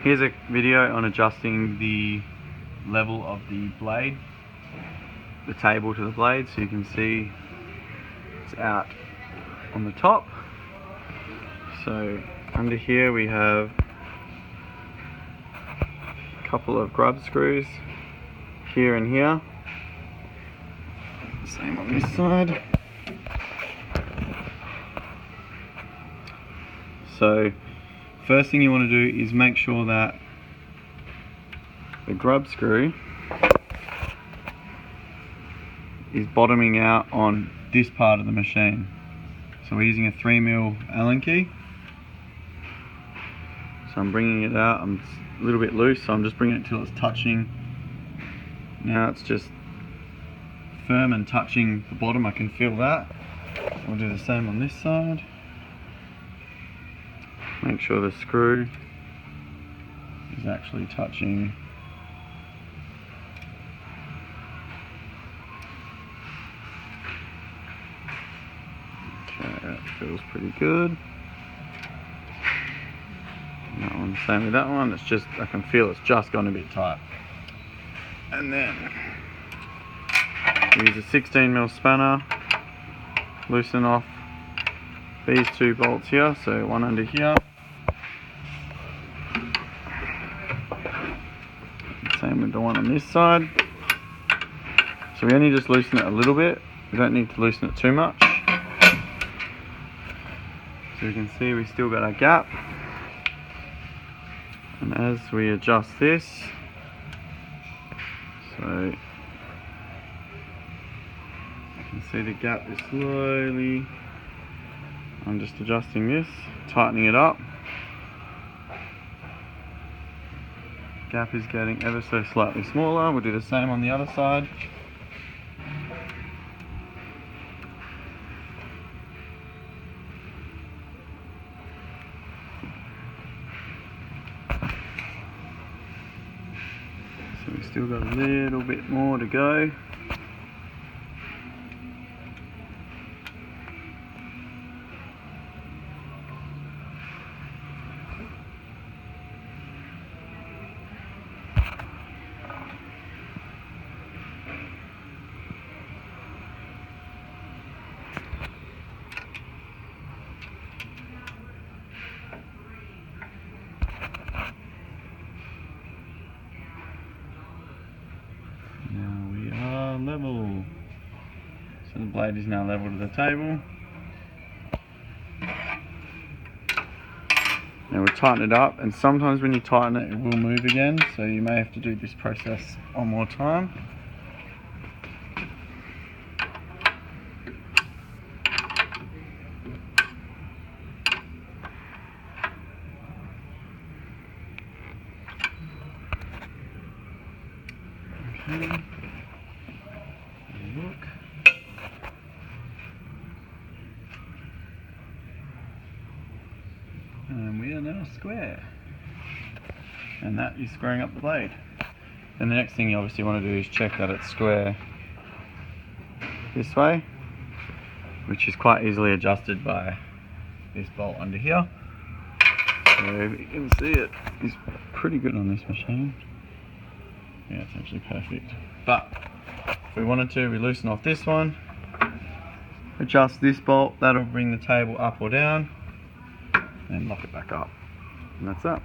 Here's a video on adjusting the level of the blade, the table to the blade, so you can see it's out on the top. So under here we have a couple of grub screws here and here. Same on this side. So first thing you want to do is make sure that the grub screw is bottoming out on this part of the machine. So we're using a 3mm Allen key. So I'm bringing it out, I'm a little bit loose, so I'm just bringing it till it's touching. Now it's just firm and touching the bottom, I can feel that. We'll do the same on this side. Make sure the screw is actually touching okay, that feels pretty good. And that one, same with that one, it's just, I can feel it's just gone a bit tight. And then use a 16mm spanner, loosen off these two bolts here, so one under here. Same with the one on this side. So we only just loosen it a little bit, we don't need to loosen it too much. So you can see we still got our gap. And as we adjust this, so you can see the gap is slowly, I'm just adjusting this, tightening it up. Gap is getting ever so slightly smaller. We'll do the same on the other side. So we've still got a little bit more to go. Now we are level. So the blade is now level to the table. Now we'll tighten it up, and sometimes when you tighten it, it will move again, so you may have to do this process one more time. Okay. Look. And we are now square. And that is squaring up the blade. And the next thing you obviously want to do is check that it's square this way, which is quite easily adjusted by this bolt under here. So you can see it is pretty good on this machine. Yeah, it's actually perfect. But if we wanted to, we loosen off this one, adjust this bolt, that'll bring the table up or down, and lock it back up. And that's that.